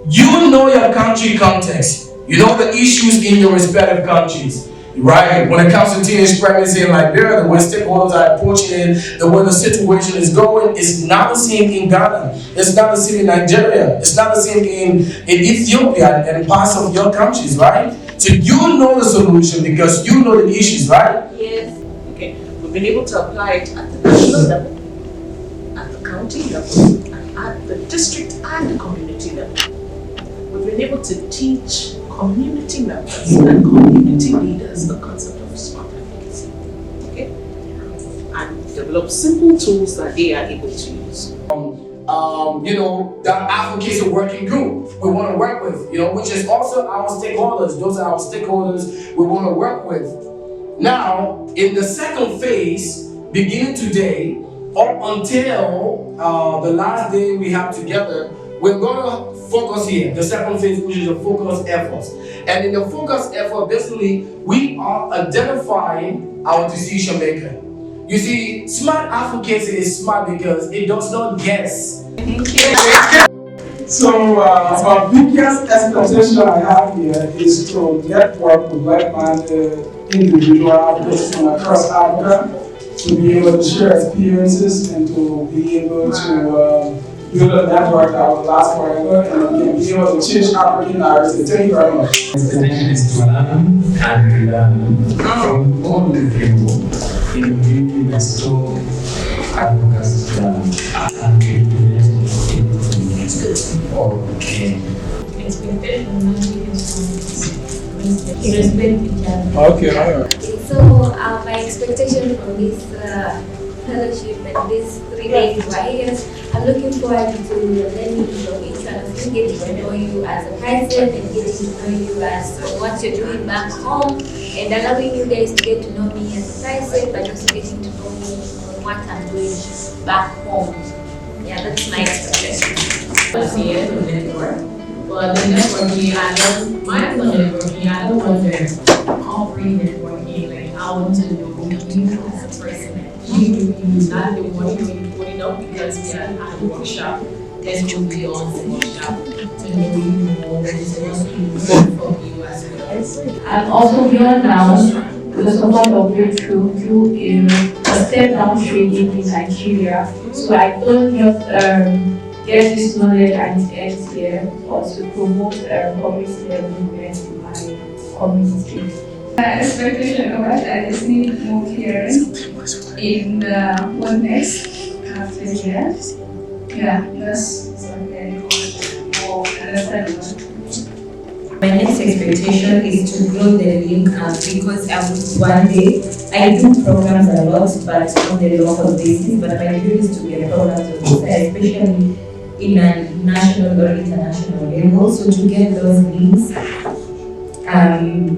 You know your country context. You know the issues in your respective countries. Right? When it comes to teenage pregnancy in Liberia, the way stakeholders are approaching it, the way the situation is going, it's not the same in Ghana. It's not the same in Nigeria. It's not the same in Ethiopia and parts of your countries, right? So you know the solution because you know the issues, right? Yes. Okay. We've been able to apply it at the national level, at the county level, and at the district and the community level. We've been able to teach community members and community leaders the concept of smart advocacy. Okay? And develop simple tools that they are able to use. That advocacy working group we want to work with, which is also our stakeholders. Those are our stakeholders we want to work with. Now, in the second phase, beginning today, up until the last day we have together, we're going to focus here, the second phase, which is the focus efforts. And in the focus effort, basically, we are identifying our decision maker. You see, smart advocacy is smart because it does not guess. Thank you. So, our biggest expectation I have here is to network with like-minded individual advocates from across Africa to be able to share experiences and to be able to build a network that will last forever and be able to change African narrative. Thank you very much. Expectation is to learn and learn from all the people in the universal advocacy and implement it. Okay. Okay, all right. So my expectation from this fellowship and these 3 days right here, I'm looking forward to learning from each one of you, getting to know you as a person and getting to know you as what you're doing back home and allowing you guys to get to know me as a person, but also getting to know me on what I'm doing back home. Yeah, that's my expectation. Here to network. But the networking, I don't mind the networking, I don't want to offering networking, like I want to know you as a person. You not the one you putting up because we are at a workshop, that's what we on the workshop to know you more, to also from you as well. And also beyond now, the support of breakthrough through a step down training in Nigeria. So I don't just get this knowledge and it ends here, but to promote community level movement in my community. Expectation of us that is need more clearing in what next after years. Yeah, that's something more understandable. My next expectation is to grow the link because one day I do programs a lot, but on the local basis. But my dream is to get programs on this side, especially in a national or international level. So to get those links on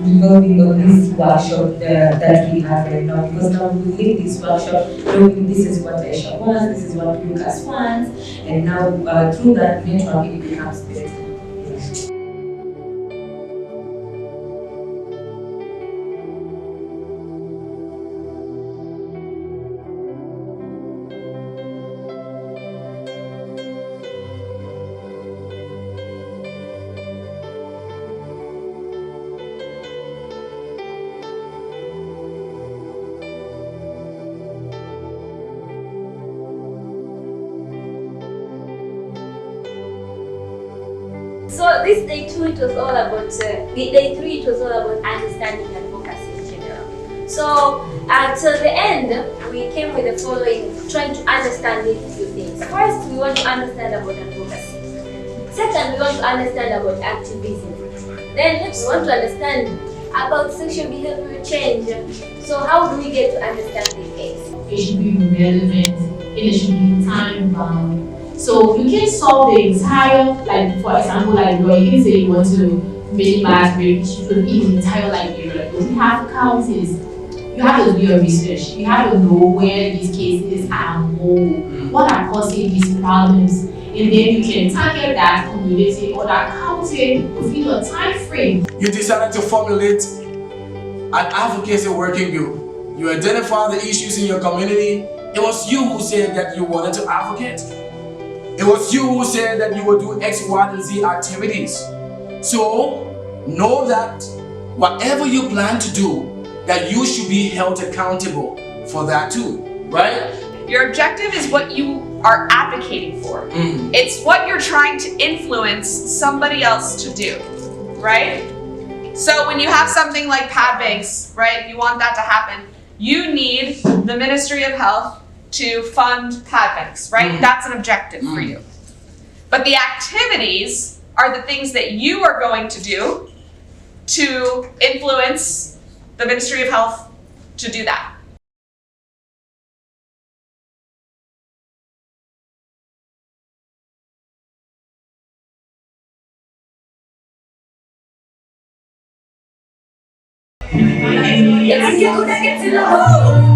revolving on this workshop that we have right now, because now we leave this workshop knowing this is what Aisha wants, this is what Lucas wants, and now through that network it becomes better. So this day 2, it was all about, day 3, it was all about understanding advocacy in general. So till the end, we came with the following, trying to understand these few things. First, we want to understand about advocacy. Second, we want to understand about activism. Then next, we want to understand about social behavioral change. So how do we get to understand these things? It should be relevant, it should be time bound. So you can solve the entire, like for example, like you can say you want to minimize rape issues in the entire Liberia. But you have counties, you have to do your research. You have to know where these cases are more, what are causing these problems, and then you can target that community or that county within a time frame. You decided to formulate an advocacy working group. You identify the issues in your community. It was you who said that you wanted to advocate. It was you who said that you will do X, Y, and Z activities. So know that whatever you plan to do, that you should be held accountable for that too, right? Your objective is what you are advocating for. It's what you're trying to influence somebody else to do, right? So when you have something like pad banks, right, you want that to happen, you need the Ministry of Health to fund pad banks, right? That's an objective for you. But the activities are the things that you are going to do to influence the Ministry of Health to do that. Yes,